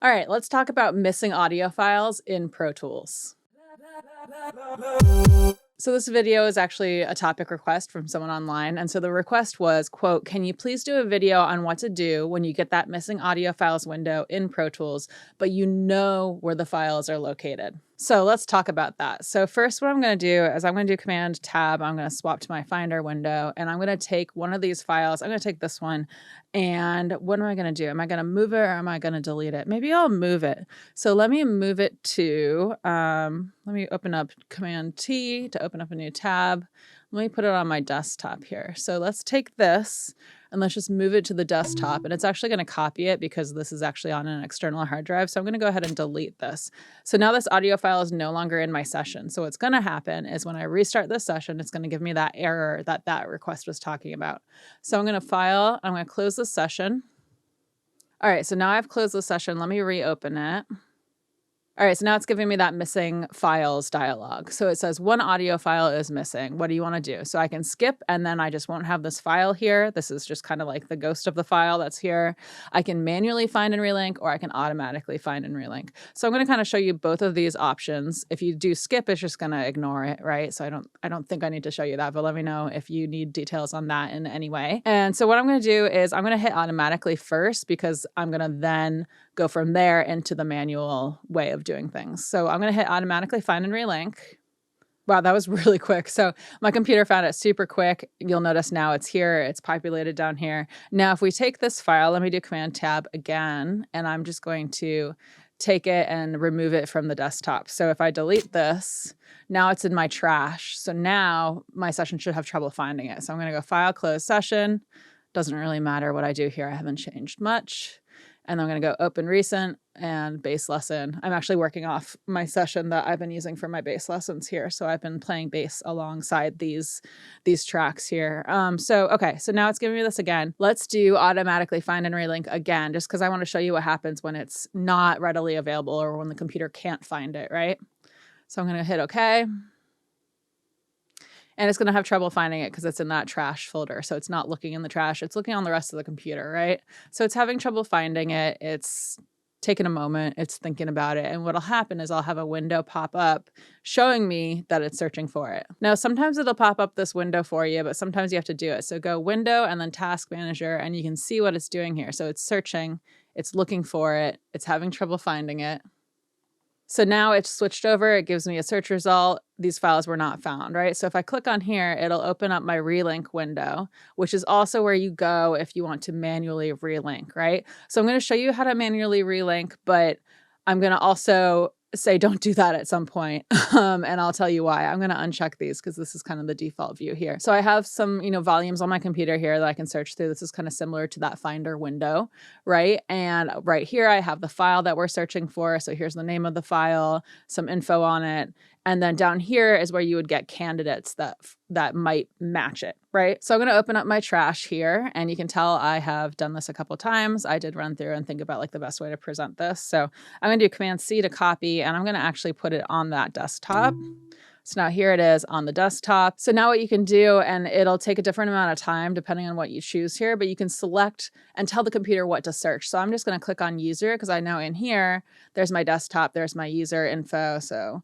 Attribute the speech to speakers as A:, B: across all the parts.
A: All right, let's talk about missing audio files in Pro Tools. So this video is actually a topic request from someone online. And so the request was, quote, "Can you please do a video on what to do when you get that missing audio files window in Pro Tools, but you know where the files are located?" So let's talk about that. So first, what I'm going to do is I'm going to do Command Tab. I'm going to swap to my Finder window, and I'm going to take one of these files. I'm going to take this one. And what am I going to do? Am I going to move it or am I going to delete it? Maybe I'll move it. So let me move it to, let me open up Command T to open up a new tab. Let me put it on my desktop here. So let's take this and let's just move it to the desktop. And it's actually going to copy it because this is actually on an external hard drive. So I'm going to go ahead and delete this. So now this audio file is no longer in my session. So what's going to happen is when I restart this session, it's going to give me that error that that request was talking about. So I'm going to file, I'm going to close this session. All right, so now I've closed the session. Let me reopen it. All right, so now it's giving me that missing files dialog. So it says one audio file is missing. What do you want to do? So I can skip and then I just won't have this file here. This is just kind of like the ghost of the file that's here. I can manually find and relink, or I can automatically find and relink. So I'm going to kind of show you both of these options. If you do skip, it's just going to ignore it, right? So I don't think I need to show you that, but let me know if you need details on that in any way. And so what I'm going to do is I'm going to hit automatically first because I'm going to then go from there into the manual way of doing things. So I'm going to hit automatically find and relink. Wow, that was really quick. So my computer found it super quick. You'll notice now it's here. It's populated down here. Now, if we take this file, let me do Command Tab again, and I'm just going to take it and remove it from the desktop. So if I delete this, now it's in my trash. So now my session should have trouble finding it. So I'm going to go File, Close Session. Doesn't really matter what I do here. I haven't changed much. And I'm going to go Open Recent and Bass Lesson. I'm actually working off my session that I've been using for my bass lessons here. So I've been playing bass alongside these tracks here. Okay, so now it's giving me this again. Let's do automatically find and relink again, just because I want to show you what happens when it's not readily available or when the computer can't find it, right? So I'm going to hit OK. And it's going to have trouble finding it because it's in that trash folder. So it's not looking in the trash. It's looking on the rest of the computer, right? So it's having trouble finding it. It's taking a moment. It's thinking about it. And what'll happen is I'll have a window pop up showing me that it's searching for it. Now, sometimes it'll pop up this window for you, but sometimes you have to do it. So go Window and then Task Manager, and you can see what it's doing here. So it's searching. It's looking for it. It's having trouble finding it. So now it's switched over. It gives me a search result. These files were not found, right? So if I click on here, it'll open up my relink window, which is also where you go if you want to manually relink, right? So I'm going to show you how to manually relink, but I'm going to also say don't do that at some point. And I'll tell you why. I'm going to uncheck these because this is kind of the default view here. So I have some, volumes on my computer here that I can search through. This is kind of similar to that Finder window, right? And right here, I have the file that we're searching for. So here's the name of the file, some info on it. And then down here is where you would get candidates that might match it, right? So I'm going to open up my trash here, and you can tell I have done this a couple of times. I did run through and think about like the best way to present this. So I'm going to do Command C to copy, and I'm going to actually put it on that desktop. So now here it is on the desktop. So now what you can do, and it'll take a different amount of time depending on what you choose here, but you can select and tell the computer what to search. So I'm just going to click on user because I know in here, there's my desktop, there's my user info. So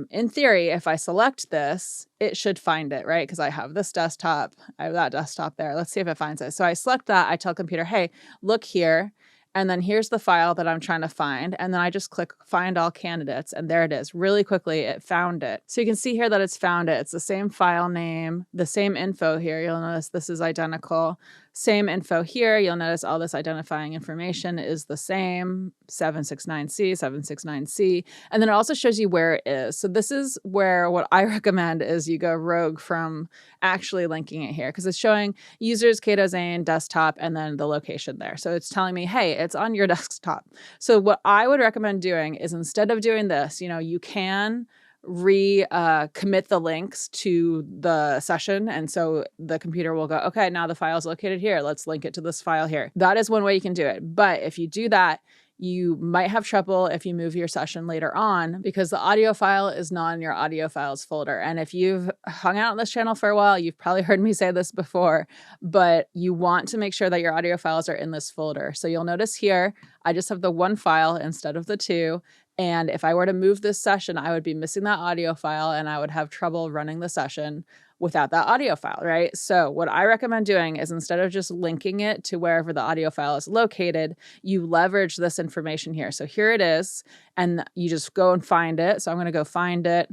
A: in theory, if I select this, it should find it, right? Because I have this desktop, I have that desktop there. Let's see if it finds it. So I select that, I tell computer, hey, look here. And then here's the file that I'm trying to find. And then I just click Find All Candidates. And there it is. Really quickly, it found it. So you can see here that it's found it. It's the same file name, the same info here. You'll notice this is identical. Same info here. You'll notice all this identifying information is the same, 769C, 769C. And then it also shows you where it is. So this is where what I recommend is you go rogue from actually linking it here because it's showing users, Cato Zane, desktop, and then the location there. So it's telling me, hey, it's on your desktop. So what I would recommend doing is instead of doing this, you can commit the links to the session. And so the computer will go, okay, now the file is located here. Let's link it to this file here. That is one way you can do it. But if you do that, you might have trouble if you move your session later on because the audio file is not in your audio files folder. And if you've hung out on this channel for a while, you've probably heard me say this before, but you want to make sure that your audio files are in this folder. So you'll notice here, I just have the one file instead of the two. And if I were to move this session, I would be missing that audio file and I would have trouble running the session without that audio file, right? So what I recommend doing is instead of just linking it to wherever the audio file is located, you leverage this information here. So here it is, and you just go and find it. So I'm going to go find it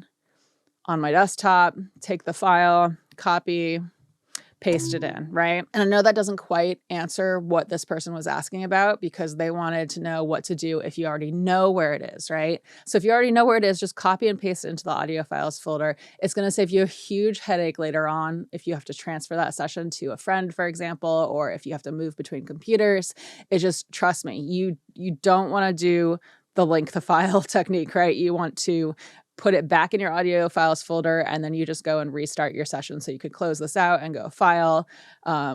A: on my desktop, take the file, copy, paste it in, right? And I know that doesn't quite answer what this person was asking about because they wanted to know what to do if you already know where it is, right? So if you already know where it is, just copy and paste it into the audio files folder. It's going to save you a huge headache later on if you have to transfer that session to a friend, for example, or if you have to move between computers. It just, trust me, you don't want to do the link the file technique, right? You want to put it back in your audio files folder, and then you just go and restart your session. So you could close this out and go file,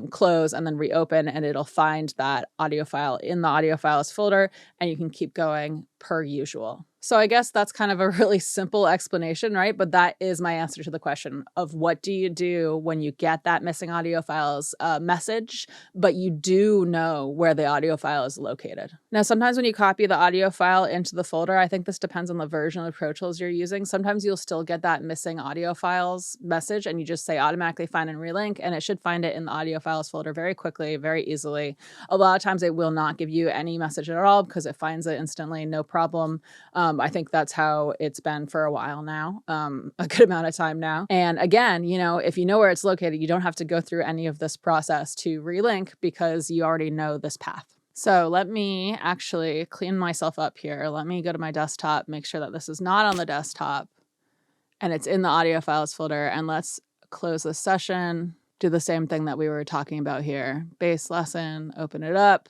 A: close, and then reopen, and it'll find that audio file in the audio files folder, and you can keep going per usual. So I guess that's kind of a really simple explanation, right? But that is my answer to the question of what do you do when you get that missing audio files message, but you do know where the audio file is located. Now, sometimes when you copy the audio file into the folder, I think this depends on the version of Pro Tools you're using. Sometimes you'll still get that missing audio files message and you just say automatically find and relink, and it should find it in the audio files folder very quickly, very easily. A lot of times it will not give you any message at all because it finds it instantly, no problem. I think that's how it's been for a while now, a good amount of time now. And again, you know, if you know where it's located, you don't have to go through any of this process to relink because you already know this path. So let me actually clean myself up here. Let me go to my desktop, make sure that this is not on the desktop and it's in the audio files folder. And let's close this session, do the same thing that we were talking about here. Base lesson, open it up.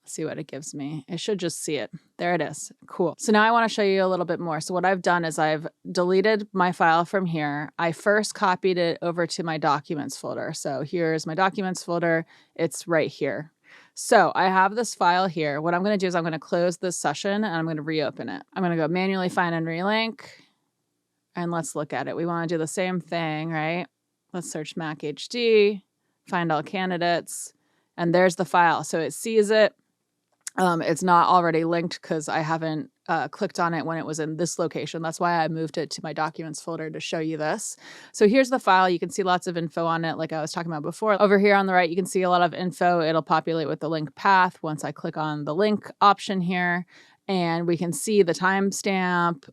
A: See what it gives me. It should just see it. There it is. Cool. So now I want to show you a little bit more. So what I've done is I've deleted my file from here. I first copied it over to my documents folder. So here's my documents folder. It's right here. So I have this file here. What I'm going to do is I'm going to close this session and I'm going to reopen it. I'm going to go manually find and relink. And let's look at it. We want to do the same thing, right? Let's search Mac HD, find all candidates, and there's the file. So it sees it. It's not already linked because I haven't clicked on it when it was in this location. That's why I moved it to my documents folder to show you this. So here's the file. You can see lots of info on it like I was talking about before. Over here on the right, you can see a lot of info. It'll populate with the link path once I click on the link option here. And we can see the timestamp,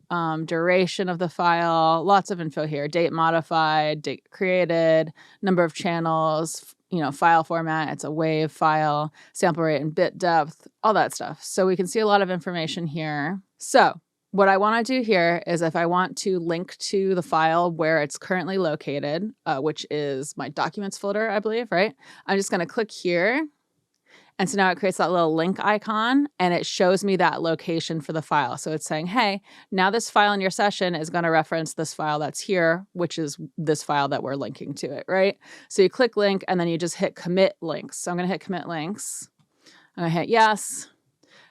A: duration of the file, lots of info here, date modified, date created, number of channels, you know, file format, it's a WAV file, sample rate and bit depth, all that stuff. So we can see a lot of information here. So what I want to do here is if I want to link to the file where it's currently located, which is my documents folder, I believe, right? I'm just going to click here. And so now it creates that little link icon and it shows me that location for the file. So it's saying, hey, now this file in your session is going to reference this file that's here, which is this file that we're linking to it, right? So you click link and then you just hit commit links. So I'm going to hit commit links. I'm going to hit yes.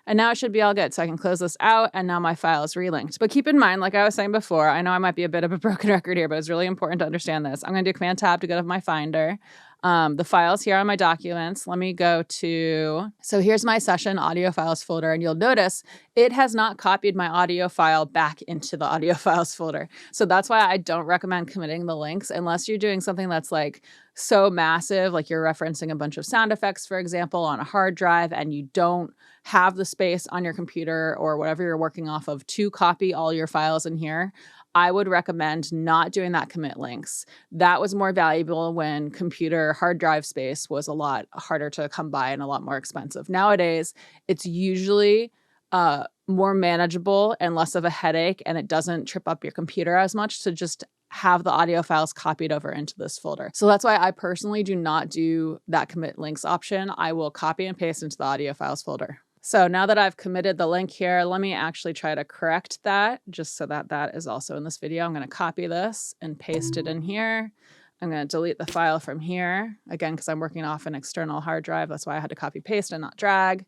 A: And now it should be all good. So I can close this out and now my file is relinked. But keep in mind, like I was saying before, I know I might be a bit of a broken record here, but it's really important to understand this. I'm going to do Command Tab to go to my Finder. The files here on my documents. Let me go to, so here's my session audio files folder, and you'll notice it has not copied my audio file back into the audio files folder. So that's why I don't recommend committing the links unless you're doing something that's like so massive, like you're referencing a bunch of sound effects, for example, on a hard drive, and you don't have the space on your computer or whatever you're working off of to copy all your files in here. I would recommend not doing that commit links. That was more valuable when computer hard drive space was a lot harder to come by and a lot more expensive. Nowadays, it's usually more manageable and less of a headache, and it doesn't trip up your computer as much to just have the audio files copied over into this folder. So that's why I personally do not do that commit links option. I will copy and paste into the audio files folder. So now that I've committed the link here, let me actually try to correct that just so that that is also in this video. I'm going to copy this and paste it in here. I'm going to delete the file from here, again, because I'm working off an external hard drive. That's why I had to copy paste and not drag.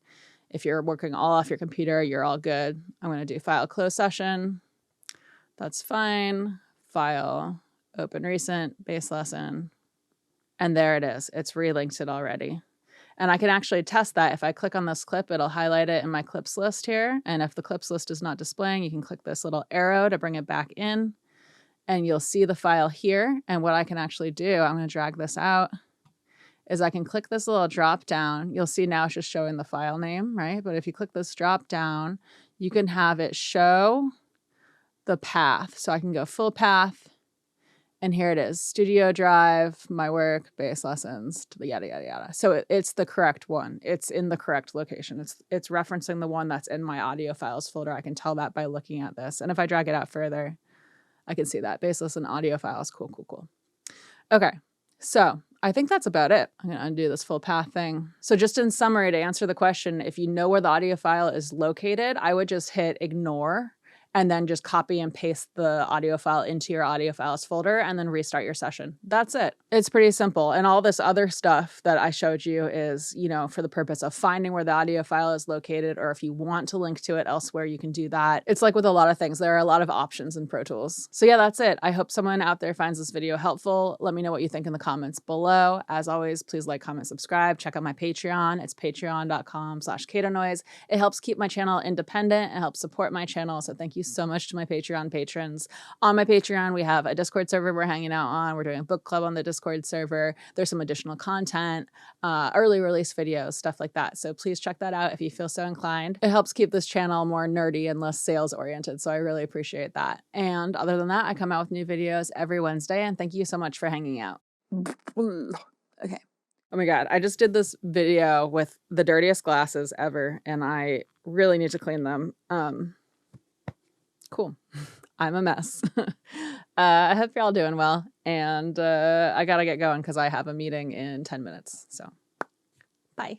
A: If you're working all off your computer, you're all good. I'm going to do file close session. That's fine. File, open recent, base lesson. And there it is. It's relinked it already. And I can actually test that. If I click on this clip, it'll highlight it in my clips list here. And if the clips list is not displaying, you can click this little arrow to bring it back in. And you'll see the file here. And what I can actually do, I'm going to drag this out, is I can click this little drop down. You'll see now it's just showing the file name, right? But if you click this drop down, you can have it show the path. So I can go full path. And here it is, Studio Drive, my work, base lessons, yada, yada, yada. So it's the correct one. It's in the correct location. It's referencing the one that's in my audio files folder. I can tell that by looking at this. And if I drag it out further, I can see that. Base lesson audio files. Cool, cool, cool. Okay, so I think that's about it. I'm going to undo this full path thing. So just in summary, to answer the question, if you know where the audio file is located, I would just hit ignore and then just copy and paste the audio file into your audio files folder and then restart your session. That's it. It's pretty simple. And all this other stuff that I showed you is, you know, for the purpose of finding where the audio file is located, or if you want to link to it elsewhere, you can do that. It's like with a lot of things, there are a lot of options in Pro Tools. So yeah, that's it. I hope someone out there finds this video helpful. Let me know what you think in the comments below. As always, please like, comment, subscribe. Check out my Patreon. It's patreon.com/CatoNoise. It helps keep my channel independent. It helps support my channel. So thank you so much to my Patreon patrons. On my Patreon, we have a Discord server we're hanging out on. We're doing a book club on the Discord server. There's some additional content, early release videos, stuff like that. So please check that out if you feel so inclined. It helps keep this channel more nerdy and less sales oriented. So I really appreciate that. And other than that, I come out with new videos every Wednesday. And thank you so much for hanging out. Okay. Oh my God, I just did this video with the dirtiest glasses ever, and I really need to clean them. Cool. I'm a mess. I hope you're all doing well, and I gotta get going because I have a meeting in 10 minutes. So bye.